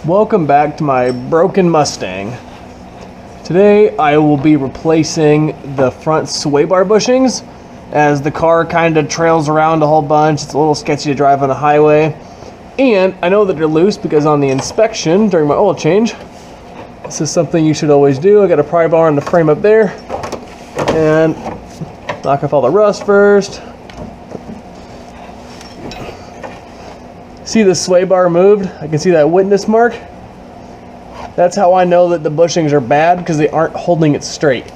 Welcome back to my broken Mustang. Today I will be replacing the front sway bar bushings as the car kind of trails around a whole bunch. It's a little sketchy to drive on the highway. And I know that they're loose because on the inspection during my oil change, this is something you should always do. I got a pry bar on the frame up there and knock off all the rust first. See the sway bar moved? I can see that witness mark. That's how I know that the bushings are bad, because they aren't holding it straight.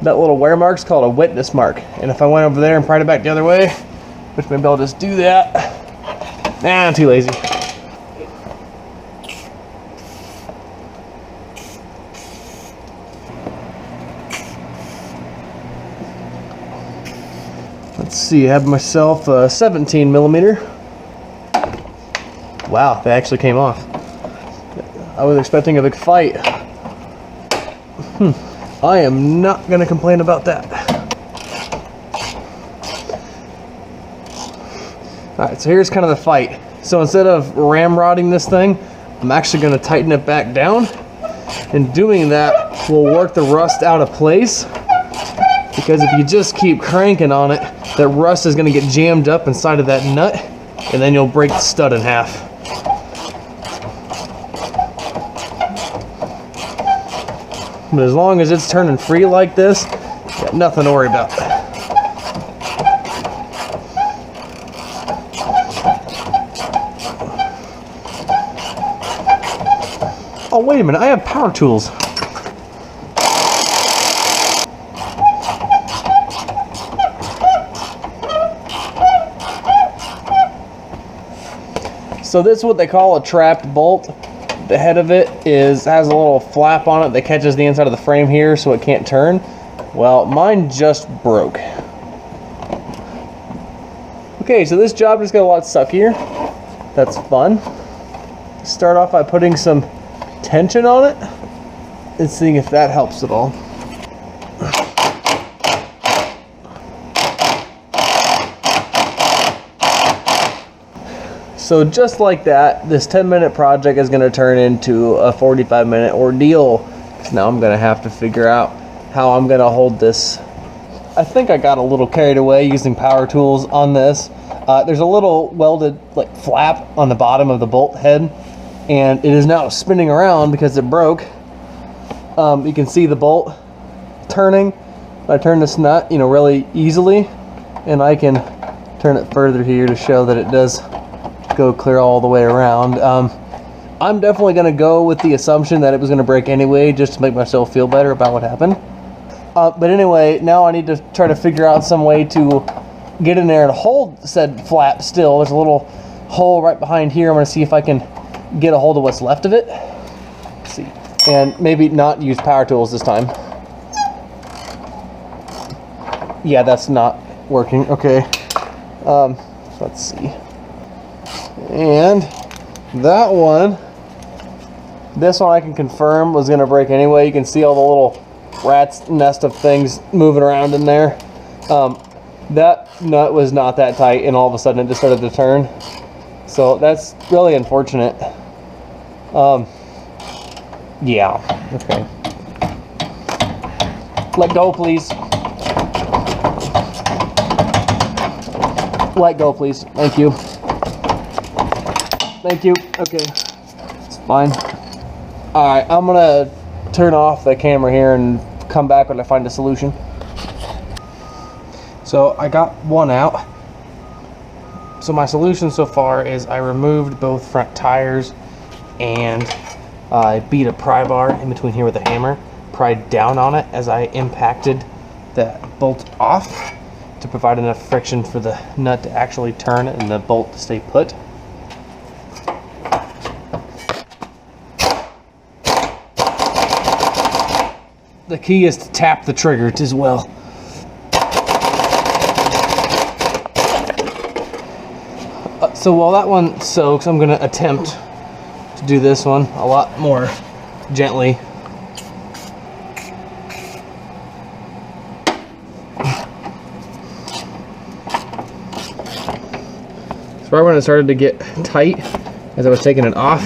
That little wear mark's called a witness mark. And if I went over there and pried it back the other way, which maybe I'll just do that. Nah, I'm too lazy. Let's see, I have myself a 17 millimeter. Wow, they actually came off. I was expecting a big fight. I am not gonna complain about that. Alright, so here's kind of the fight. So instead of ramrodding this thing, I'm actually gonna tighten it back down. And doing that will work the rust out of place. Because if you just keep cranking on it, that rust is gonna get jammed up inside of that nut, and then you'll break the stud in half. But as long as it's turning free like this, got nothing to worry about. Oh, wait a minute, I have power tools. So this is what they call a trapped bolt. The head of it has a little flap on it that catches the inside of the frame here so it can't turn. Well, mine just broke. Okay, so this job just got a lot suckier. That's fun. Start off by putting some tension on it and seeing if that helps at all. So just like that, this 10-minute project is going to turn into a 45-minute ordeal. So now I'm going to have to figure out how I'm going to hold this. I think I got a little carried away using power tools on this. There's a little welded flap on the bottom of the bolt head, and it is now spinning around because it broke. You can see the bolt turning. I turn this nut, really easily, and I can turn it further here to show that it does go clear all the way around. I'm definitely going to go with the assumption that it was going to break anyway, just to make myself feel better about what happened. But anyway, now I need to try to figure out some way to get in there and hold said flap still. There's a little hole right behind here. I'm going to see if I can get a hold of what's left of it. Let's see. And maybe not use power tools this time. Yeah, that's not working. Okay. So let's see. And that one, this one I can confirm was going to break anyway. You can see all the little rat's nest of things moving around in there. That nut was not that tight, and all of a sudden it just started to turn. So that's really unfortunate. Yeah, okay. Let go, please. Let go, please. Thank you. Thank you. Okay, it's fine. Alright, I'm gonna turn off the camera here and come back when I find a solution. So I got one out. So my solution so far is I removed both front tires and I beat a pry bar in between here with a hammer, pried down on it as I impacted that bolt off to provide enough friction for the nut to actually turn and the bolt to stay put. The key is to tap the trigger as well. So while that one soaks, I'm going to attempt to do this one a lot more gently. So right when it started to get tight, as I was taking it off,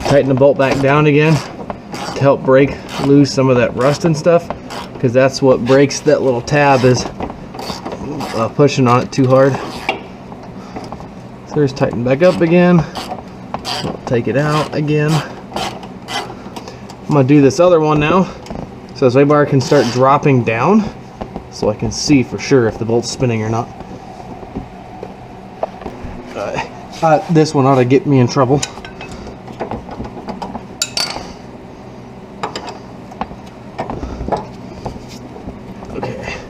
Tighten the bolt back down again to help break loose some of that rust and stuff, because that's what breaks that little tab, is pushing on it too hard. So there's tighten back up again. I'll take it out again. I'm gonna do this other one now, so this way bar can start dropping down, so I can see for sure if the bolt's spinning or not. This one ought to get me in trouble. Okay,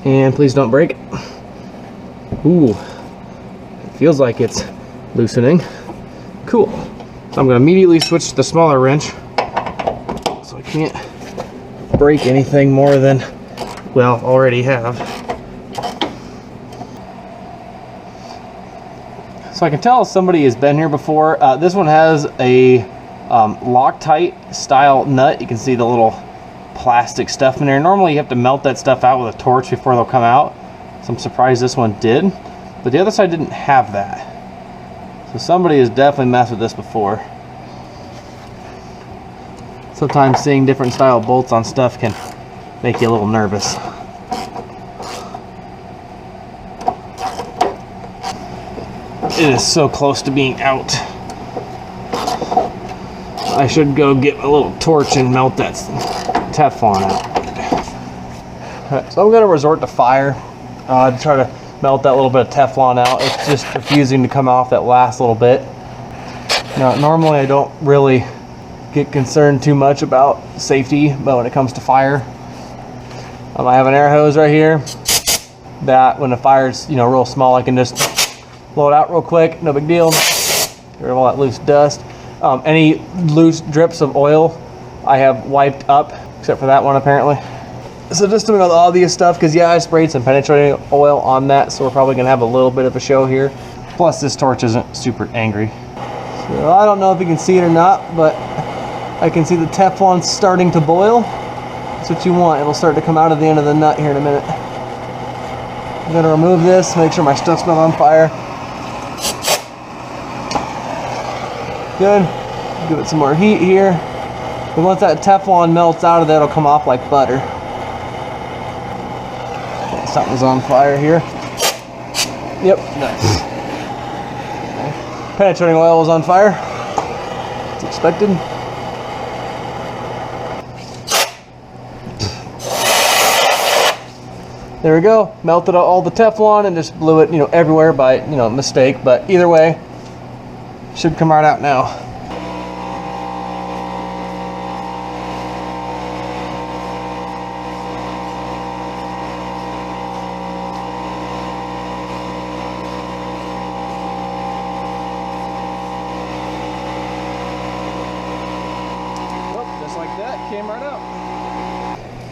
and please don't break. Ooh, it feels like it's loosening. Cool. So I'm going to immediately switch to the smaller wrench, so I can't break anything more than, well, already have. So I can tell somebody has been here before. This one has a Loctite style nut. You can see the little plastic stuff in there. Normally you have to melt that stuff out with a torch before they'll come out. So I'm surprised this one did. But the other side didn't have that. So somebody has definitely messed with this before. Sometimes seeing different style bolts on stuff can make you a little nervous. It is so close to being out. I should go get a little torch and melt that Teflon out. Alright, so I'm going to resort to fire to try to melt that little bit of Teflon out. It's just refusing to come off that last little bit. Now, normally I don't really get concerned too much about safety, but when it comes to fire, I have an air hose right here that when the fire's real small, I can just blow it out real quick, no big deal. Get rid of all that loose dust. Any loose drips of oil I have wiped up, except for that one apparently. So just doing all the obvious stuff, because yeah, I sprayed some penetrating oil on that, so we're probably gonna have a little bit of a show here. Plus this torch isn't super angry. So I don't know if you can see it or not, but I can see the Teflon starting to boil. That's what you want. It'll start to come out of the end of the nut here in a minute. I'm gonna remove this, make sure my stuff's not on fire. Good. Give it some more heat here. But once that Teflon melts out of there, it'll come off like butter. Okay, something's on fire here. Yep, nice. Okay. Penetrating oil is on fire. It's expected. There we go. Melted all the Teflon and just blew it, everywhere by, mistake. But either way, should come right out now. Just like that, came right out.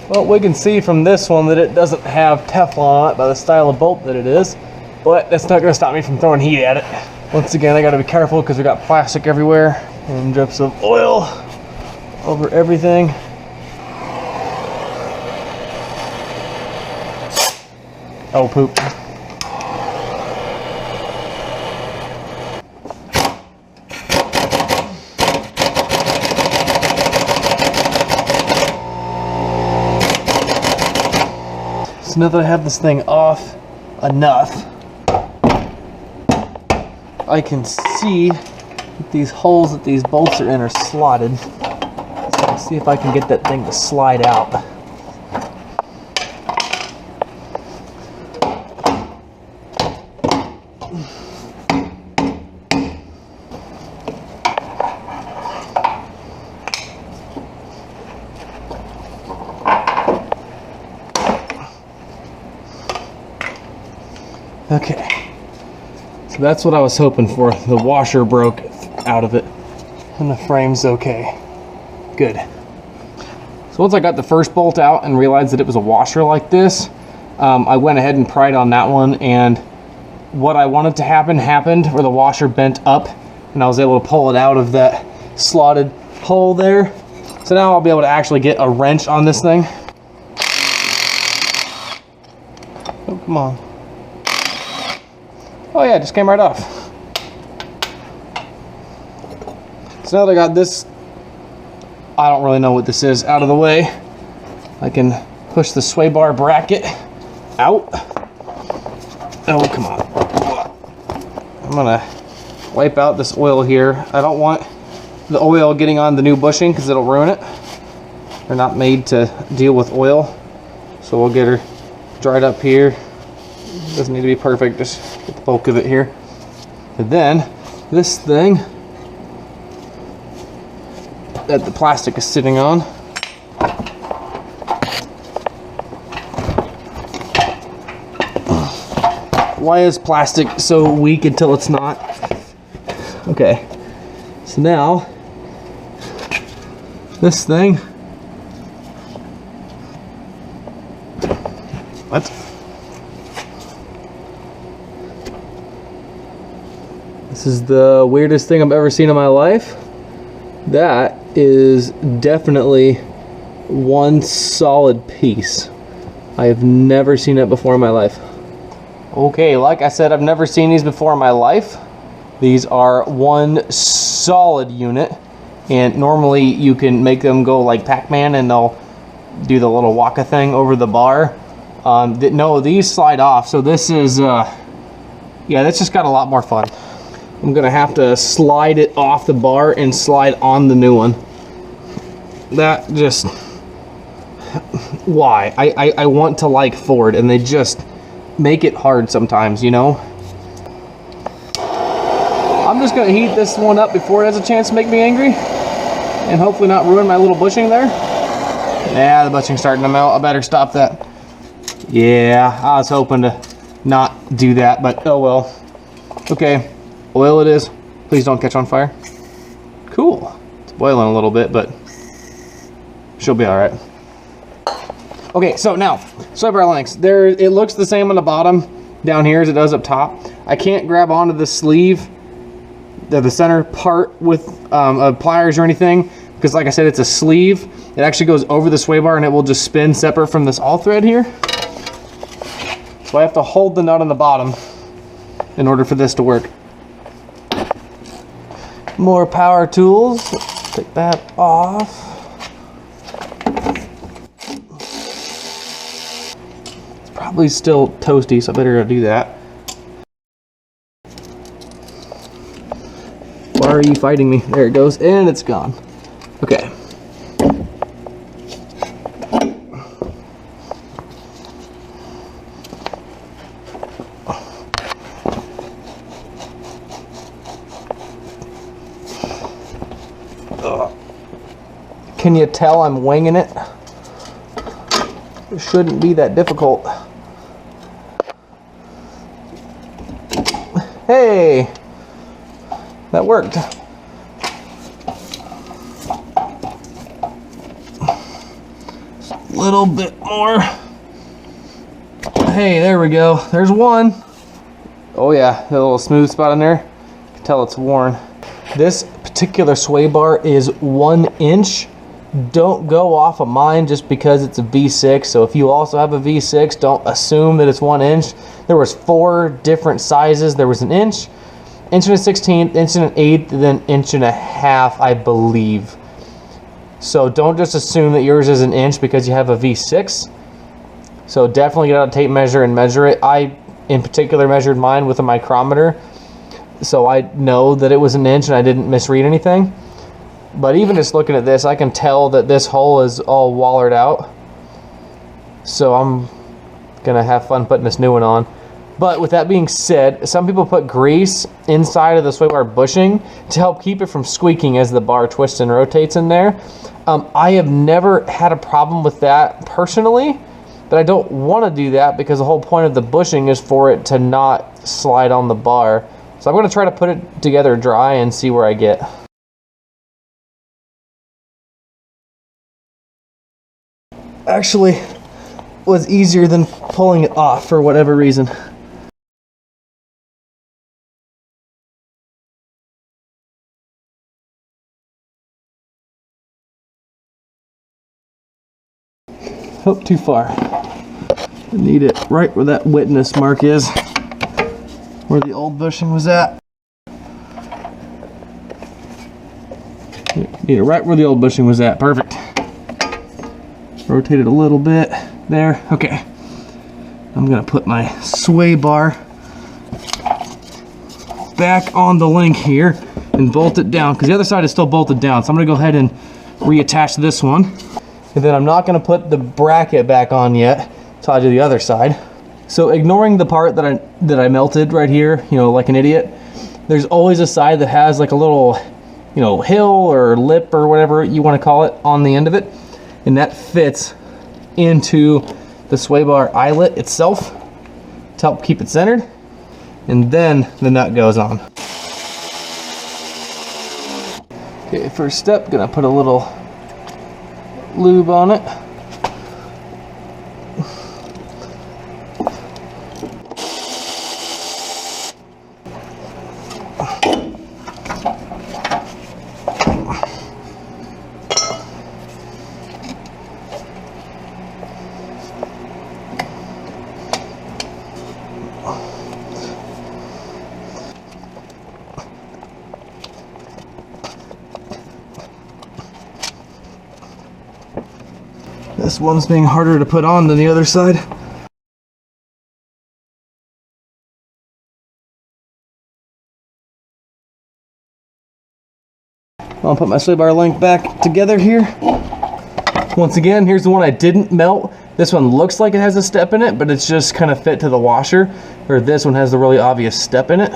Well, we can see from this one that it doesn't have Teflon on it by the style of bolt that it is, but that's not going to stop me from throwing heat at it. Once again, I got to be careful because we got plastic everywhere and drips of oil over everything. Oh, poop. So now that I have this thing off enough, I can see that these holes that these bolts are in are slotted. So let's see if I can get that thing to slide out. Okay. So that's what I was hoping for. The washer broke out of it and the frame's okay. Good. So once I got the first bolt out and realized that it was a washer like this, I went ahead and pried on that one, and what I wanted to happen happened, where the washer bent up and I was able to pull it out of that slotted hole there. So now I'll be able to actually get a wrench on this thing. Oh, come on. Oh yeah, it just came right off. So now that I got this, I don't really know what this is, out of the way, I can push the sway bar bracket out. Oh, come on. I'm gonna wipe out this oil here. I don't want the oil getting on the new bushing because it'll ruin it. They're not made to deal with oil. So we'll get her dried up here. Doesn't need to be perfect, just get the bulk of it here. And then this thing that the plastic is sitting on, why is plastic so weak until it's not? Okay, so now this thing, what? This is the weirdest thing I've ever seen in my life. That is definitely one solid piece. I have never seen it before in my life. Okay, like I said, I've never seen these before in my life. These are one solid unit, and normally you can make them go like Pac-Man and they'll do the little waka thing over the bar. No, these slide off, so this is, yeah, that's just got a lot more fun. I'm gonna have to slide it off the bar and slide on the new one. That just, why? I want to like Ford, and they just make it hard sometimes, you know? I'm just gonna heat this one up before it has a chance to make me angry, and hopefully not ruin my little bushing there. Yeah, the bushing's starting to melt. I better stop that. Yeah, I was hoping to not do that, but oh well. Okay. Oil it is. Please don't catch on fire. Cool. It's boiling a little bit, but she'll be all right. Okay, so now, sway bar lengths. There, it looks the same on the bottom down here as it does up top. I can't grab onto the sleeve, the center part with pliers or anything, because like I said, it's a sleeve. It actually goes over the sway bar and it will just spin separate from this all thread here. So I have to hold the nut on the bottom in order for this to work. More power tools. Take that off. It's probably still toasty, so I better do that. Why are you fighting me? There it goes, and it's gone. Okay. Can you tell I'm winging it? It shouldn't be that difficult. Hey, that worked. Just a little bit more. Hey, there we go. There's one. Oh yeah, a little smooth spot in there. You can tell it's worn. This particular sway bar is 1 inch. Don't go off of mine just because it's a V6. So if you also have a V6, don't assume that it's 1 inch. There was 4 different sizes. There was an inch, inch and a 16th, inch and an 1/8, then inch and a half, I believe. So don't just assume that yours is an inch because you have a V6. So definitely get out a tape measure and measure it. I, in particular, measured mine with a micrometer, so I know that it was an inch and I didn't misread anything. But even just looking at this, I can tell that this hole is all wallered out. So I'm gonna have fun putting this new one on. But with that being said, some people put grease inside of the sway bar bushing to help keep it from squeaking as the bar twists and rotates in there. I have never had a problem with that personally, but I don't want to do that because the whole point of the bushing is for it to not slide on the bar. So I'm gonna try to put it together dry and see where I get. Actually was easier than pulling it off for whatever reason. Oh, too far. I need it right where that witness mark is, where the old bushing was at. Need it right where the old bushing was at. Perfect. Rotate it a little bit there. Okay. I'm gonna put my sway bar back on the link here and bolt it down because the other side is still bolted down. So I'm gonna go ahead and reattach this one. And then I'm not gonna put the bracket back on yet until I do the other side. So ignoring the part that I melted right here, you know, like an idiot, there's always a side that has like a little, you know, hill or lip or whatever you want to call it on the end of it, and that fits into the sway bar eyelet itself to help keep it centered, and then the nut goes on. Okay, first step, gonna put a little lube on it. This one's being harder to put on than the other side. I'll put my sway bar link back together here. Once again, here's the one I didn't melt. This one looks like it has a step in it, but it's just kind of fit to the washer. Or this one has the really obvious step in it.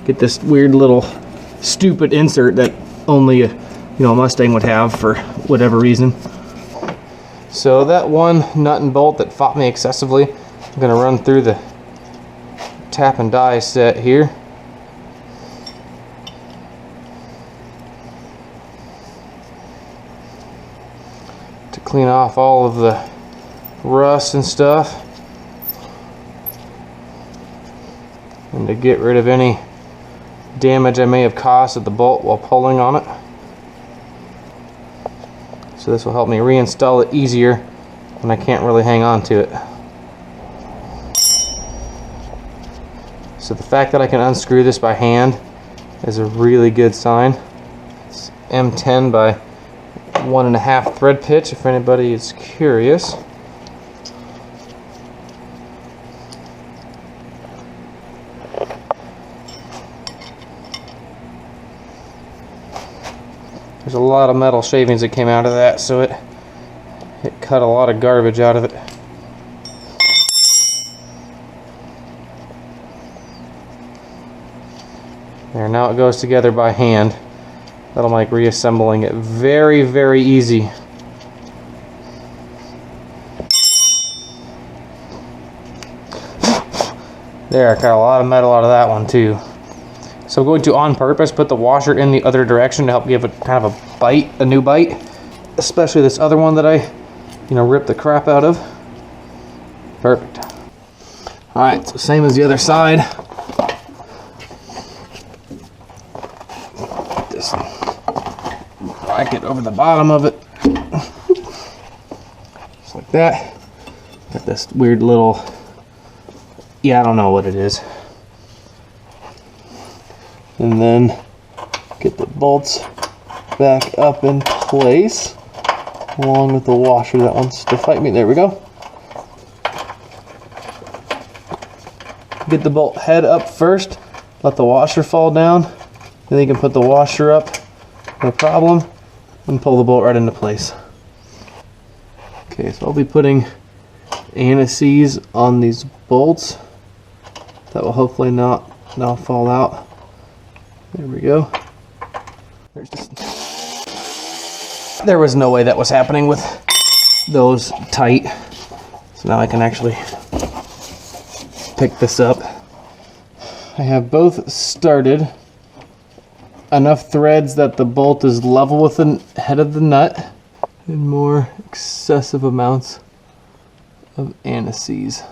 Get this weird little stupid insert that only a Mustang would have for whatever reason. So that one nut and bolt that fought me excessively, I'm gonna run through the tap and die set here. To clean off all of the rust and stuff, and to get rid of any damage I may have caused at the bolt while pulling on it. So this will help me reinstall it easier when I can't really hang on to it. So the fact that I can unscrew this by hand is a really good sign. It's M10 by 1.5 thread pitch if anybody is curious. There's a lot of metal shavings that came out of that, so it cut a lot of garbage out of it. There, now it goes together by hand. That'll make reassembling it very, very easy. There, I got a lot of metal out of that one too. So I'm going to, on purpose, put the washer in the other direction to help give it kind of a bite, a new bite. Especially this other one that I, ripped the crap out of. Perfect. Alright, so same as the other side. Just bracket over the bottom of it. Just like that. Got this weird little, I don't know what it is. And then get the bolts back up in place along with the washer that wants to fight me. There we go. Get the bolt head up first, let the washer fall down, then you can put the washer up, no problem, and pull the bolt right into place. Okay, so I'll be putting anti-seize on these bolts. That will hopefully not fall out. There we go. There was no way that was happening with those tight. So now I can actually pick this up. I have both started. Enough threads that the bolt is level with the head of the nut, and more excessive amounts of anti-seize.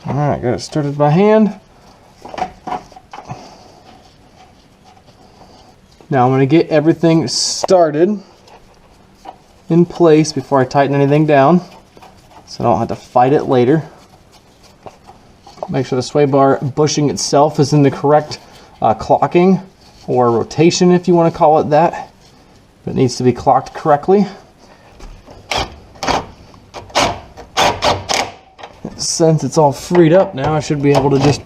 Alright, got it started by hand. Now I'm going to get everything started in place before I tighten anything down, so I don't have to fight it later. Make sure the sway bar bushing itself is in the correct clocking, or rotation if you want to call it that. It needs to be clocked correctly. Since it's all freed up now, I should be able to just,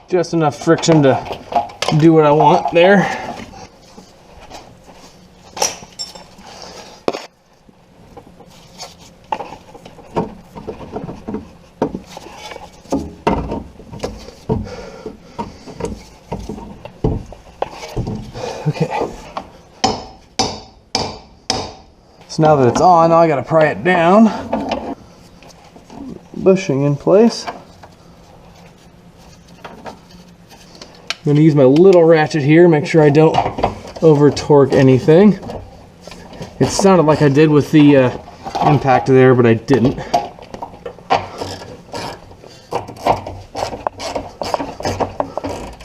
just enough friction to do what I want there. Okay. So now that it's on, I gotta pry it down. Bushing in place. I'm going to use my little ratchet here, make sure I don't over torque anything. It sounded like I did with the impact there, but I didn't.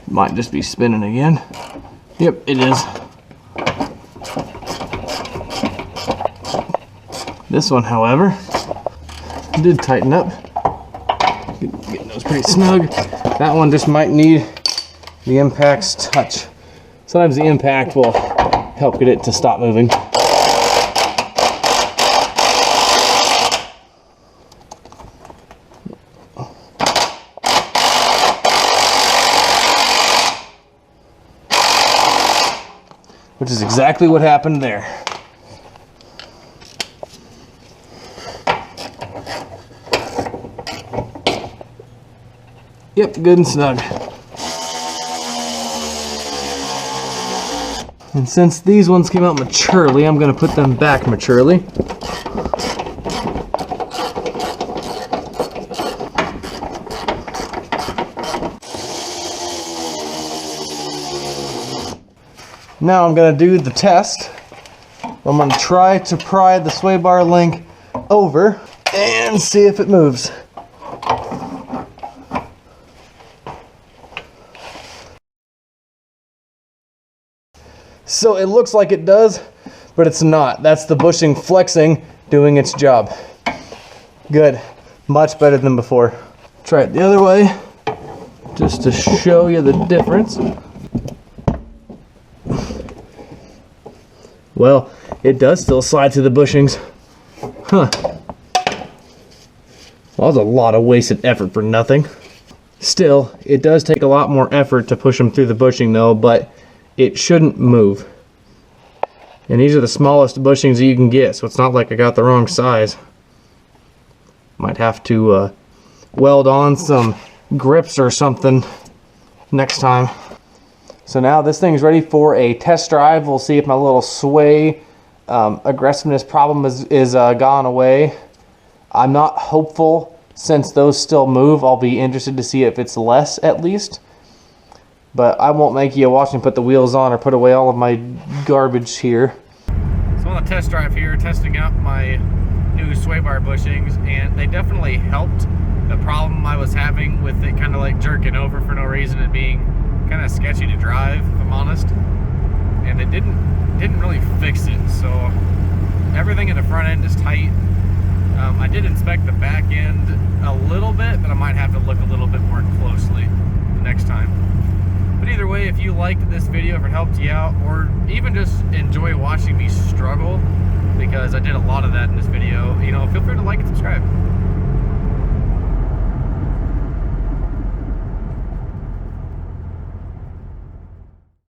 Might just be spinning again. Yep, it is. This one, however, did tighten up. Getting those pretty snug. That one just might need the impact's touch. Sometimes the impact will help get it to stop moving. Which is exactly what happened there. Yep, good and snug. And since these ones came out maturely, I'm going to put them back maturely. Now I'm going to do the test. I'm going to try to pry the sway bar link over and see if it moves. So it looks like it does, but it's not. That's the bushing flexing doing its job. Good. Much better than before. Try it the other way, just to show you the difference. Well, it does still slide through the bushings. Huh. Well, that was a lot of wasted effort for nothing. Still, it does take a lot more effort to push them through the bushing though, but it shouldn't move. And these are the smallest bushings that you can get, so it's not like I got the wrong size. Might have to weld on some grips or something next time. So now this thing's ready for a test drive. We'll see if my little sway aggressiveness problem is gone away. I'm not hopeful, since those still move. I'll be interested to see if it's less at least. But I won't make you watch me put the wheels on or put away all of my garbage here. So on the test drive here, testing out my new sway bar bushings, and they definitely helped the problem I was having with it kind of like jerking over for no reason and being kind of sketchy to drive, if I'm honest. And it didn't really fix it. So everything in the front end is tight. I did inspect the back end a little bit, but I might have to look a little bit more closely the next time. But either way, if you liked this video, if it helped you out, or even just enjoy watching me struggle, because I did a lot of that in this video, you know, feel free to like and subscribe.